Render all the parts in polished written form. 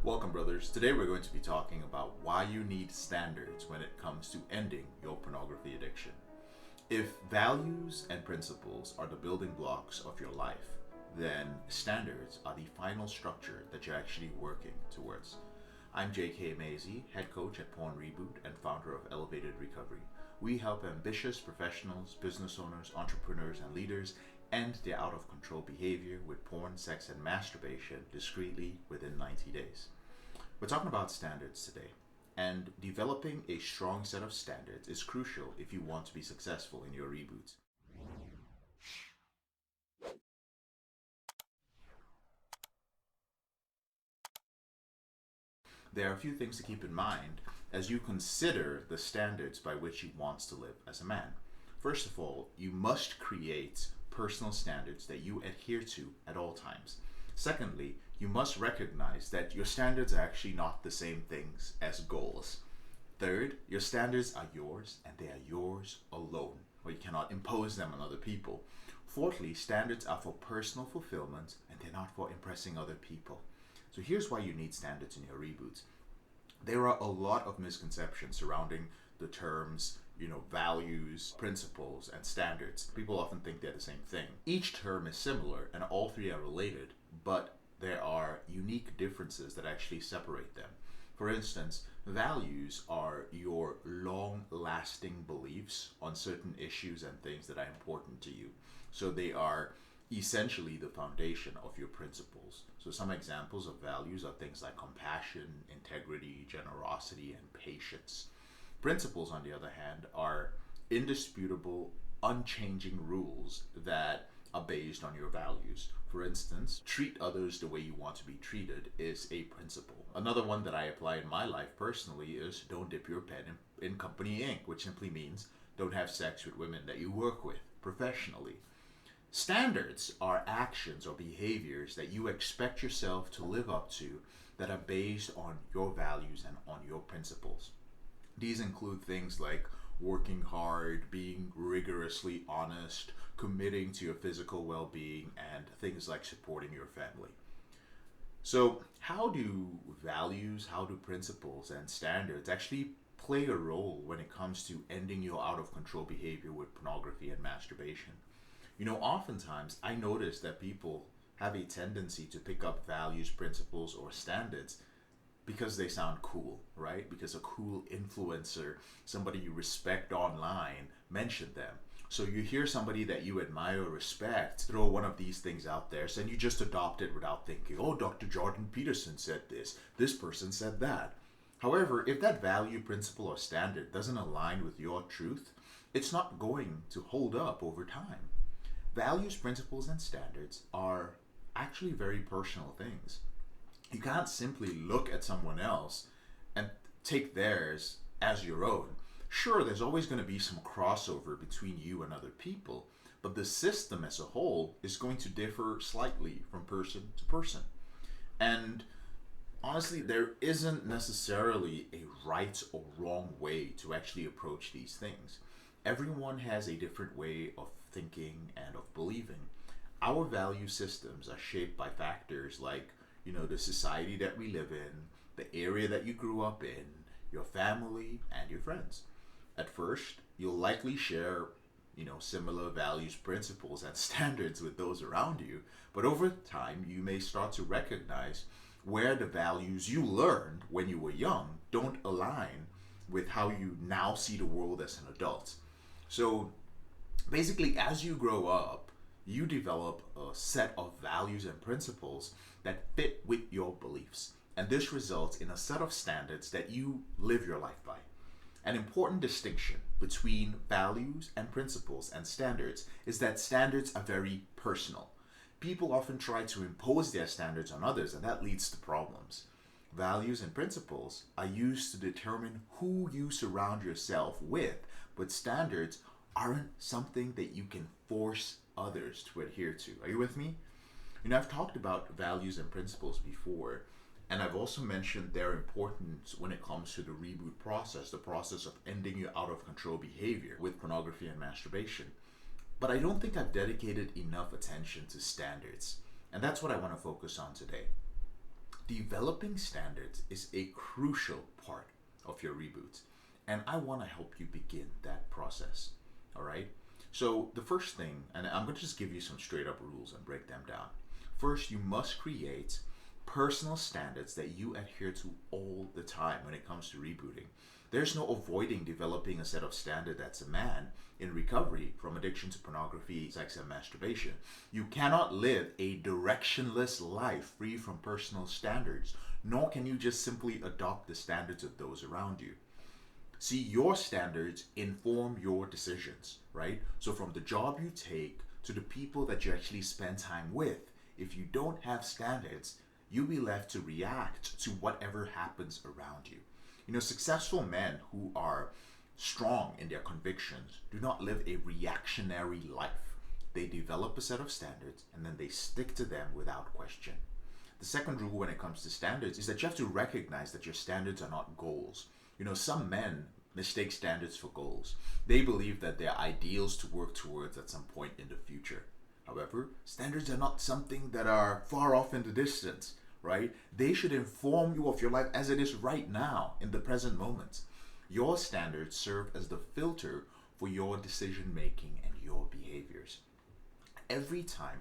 Welcome, brothers. Today we're going to be talking about why you need standards when it comes to ending your pornography addiction. If values and principles are the building blocks of your life, then standards are the final structure that you're actually working towards. I'm J.K. Mazie, head coach at Porn Reboot and founder of Elevated Recovery. We help ambitious professionals, business owners, entrepreneurs, and leaders end their out-of-control behavior with porn, sex, and masturbation discreetly within 90 days. We're talking about standards today, and developing a strong set of standards is crucial if you want to be successful in your reboot. There are a few things to keep in mind as you consider the standards by which you want to live as a man. First of all, you must create personal standards that you adhere to at all times. Secondly, you must recognize that your standards are actually not the same things as goals. Third, your standards are yours and they are yours alone, or you cannot impose them on other people. Fourthly, standards are for personal fulfillment and they're not for impressing other people. So here's why you need standards in your reboots. There are a lot of misconceptions surrounding the terms, values, principles, and standards. People often think they're the same thing. Each term is similar and all three are related, but there are unique differences that actually separate them. For instance, values are your long-lasting beliefs on certain issues and things that are important to you. So they are essentially the foundation of your principles. So some examples of values are things like compassion, integrity, generosity, and patience. Principles, on the other hand, are indisputable, unchanging rules that are based on your values. For instance, treat others the way you want to be treated is a principle. Another one that I apply in my life personally is don't dip your pen in company ink, which simply means don't have sex with women that you work with professionally. Standards are actions or behaviors that you expect yourself to live up to that are based on your values and on your principles. These include things like working hard, being rigorously honest, committing to your physical well-being, and things like supporting your family. So how do values, how do principles and standards actually play a role when it comes to ending your out-of-control behavior with pornography and masturbation? Oftentimes I notice that people have a tendency to pick up values, principles, or standards because they sound cool, right? Because a cool influencer, somebody you respect online, mentioned them. So you hear somebody that you admire or respect throw one of these things out there, so you just adopt it without thinking, oh, Dr. Jordan Peterson said this person said that. However, if that value, principle, or standard doesn't align with your truth, it's not going to hold up over time. Values, principles, and standards are actually very personal things. You can't simply look at someone else and take theirs as your own. Sure, there's always going to be some crossover between you and other people, but the system as a whole is going to differ slightly from person to person. And honestly, there isn't necessarily a right or wrong way to actually approach these things. Everyone has a different way of thinking and of believing. Our value systems are shaped by factors like the society that we live in, the area that you grew up in, your family, and your friends. At first, you'll likely share, similar values, principles, and standards with those around you. But over time, you may start to recognize where the values you learned when you were young don't align with how you now see the world as an adult. So basically, as you grow up, you develop a set of values and principles that fit with your beliefs. And this results in a set of standards that you live your life by. An important distinction between values and principles and standards is that standards are very personal. People often try to impose their standards on others, and that leads to problems. Values and principles are used to determine who you surround yourself with, but standards aren't something that you can force others to adhere to. Are you with me? I've talked about values and principles before, and I've also mentioned their importance when it comes to the reboot process, the process of ending your out-of-control behavior with pornography and masturbation. But I don't think I've dedicated enough attention to standards, and that's what I want to focus on today. Developing standards is a crucial part of your reboot, and I want to help you begin that process. All right? So, the first thing, and I'm going to just give you some straight up rules and break them down. First, you must create personal standards that you adhere to all the time when it comes to rebooting. There's no avoiding developing a set of standards that's a man in recovery from addiction to pornography, sex, and masturbation. You cannot live a directionless life free from personal standards, nor can you just simply adopt the standards of those around you. See, your standards inform your decisions, right? So from the job you take to the people that you actually spend time with, if you don't have standards, you'll be left to react to whatever happens around you. You know, successful men who are strong in their convictions do not live a reactionary life. They develop a set of standards and then they stick to them without question. The second rule when it comes to standards is that you have to recognize that your standards are not goals. You know, some men mistake standards for goals. They believe that they're ideals to work towards at some point in the future. However, standards are not something that are far off in the distance, right? They should inform you of your life as it is right now, in the present moment. Your standards serve as the filter for your decision making and your behaviors. Every time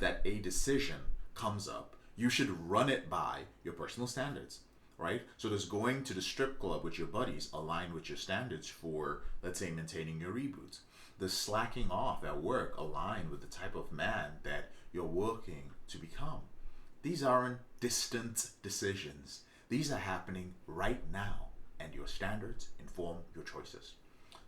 that a decision comes up, you should run it by your personal standards, right? So does going to the strip club with your buddies align with your standards for, let's say, maintaining your reboot? Does slacking off at work align with the type of man that you're working to become? These aren't distant decisions. These are happening right now, and your standards inform your choices.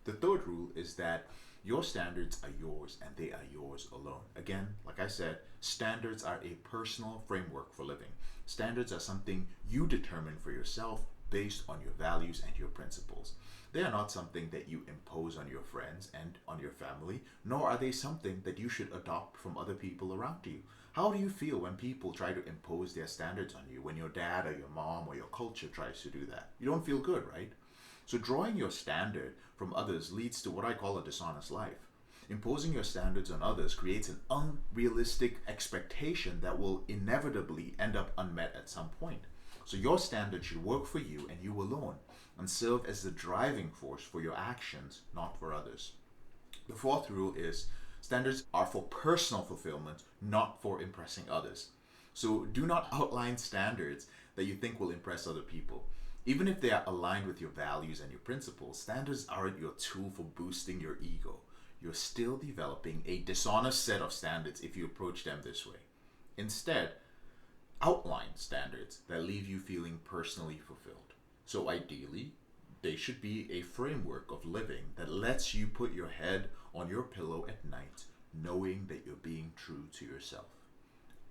The third rule is that your standards are yours and they are yours alone. Again, like I said, standards are a personal framework for living. Standards are something you determine for yourself based on your values and your principles. They are not something that you impose on your friends and on your family, nor are they something that you should adopt from other people around you. How do you feel when people try to impose their standards on you, when your dad or your mom or your culture tries to do that? You don't feel good, right? So drawing your standard from others leads to what I call a dishonest life. Imposing your standards on others creates an unrealistic expectation that will inevitably end up unmet at some point. So your standard should work for you and you alone, and serve as the driving force for your actions, not for others. The fourth rule is standards are for personal fulfillment, not for impressing others. So do not outline standards that you think will impress other people. Even if they are aligned with your values and your principles, standards aren't your tool for boosting your ego. You're still developing a dishonest set of standards if you approach them this way. Instead, outline standards that leave you feeling personally fulfilled. So ideally, they should be a framework of living that lets you put your head on your pillow at night, knowing that you're being true to yourself.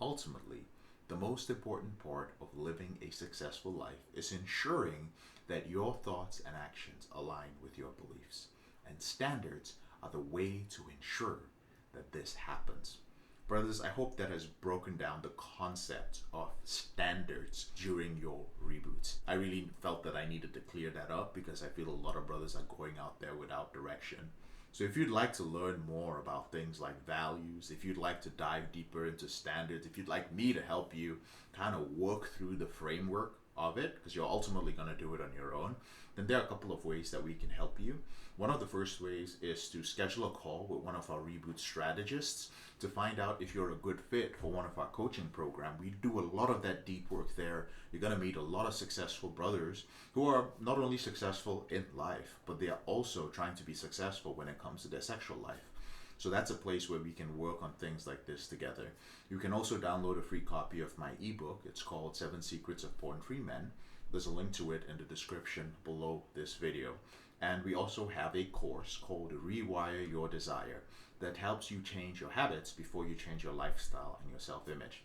Ultimately, the most important part of living a successful life is ensuring that your thoughts and actions align with your beliefs. And standards are the way to ensure that this happens. Brothers, I hope that has broken down the concept of standards during your reboot. I really felt that I needed to clear that up because I feel a lot of brothers are going out there without direction. So if you'd like to learn more about things like values, if you'd like to dive deeper into standards, if you'd like me to help you kind of work through the framework of it, because you're ultimately going to do it on your own, then there are a couple of ways that we can help you. One of the first ways is to schedule a call with one of our reboot strategists to find out if you're a good fit for one of our coaching programs. We do a lot of that deep work there. You're going to meet a lot of successful brothers who are not only successful in life, but they are also trying to be successful when it comes to their sexual life. So that's a place where we can work on things like this together. You can also download a free copy of my ebook. It's called 7 Secrets of Porn-Free Men. There's a link to it in the description below this video. And we also have a course called Rewire Your Desire that helps you change your habits before you change your lifestyle and your self-image.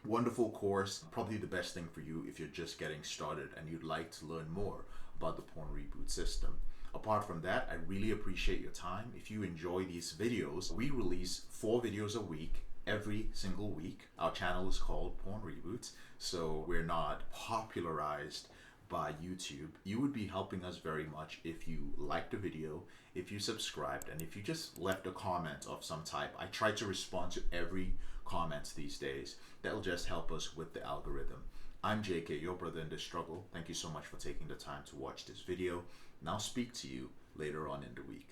Wonderful course, probably the best thing for you if you're just getting started and you'd like to learn more about the Porn Reboot system. Apart from that, I really appreciate your time. If you enjoy these videos, we release 4 videos a week, every single week. Our channel is called Porn Reboot, so we're not popularized by YouTube. You would be helping us very much if you liked the video, if you subscribed, and if you just left a comment of some type. I try to respond to every comment these days. That'll just help us with the algorithm. I'm JK, your brother in this struggle. Thank you so much for taking the time to watch this video, and I'll speak to you later on in the week.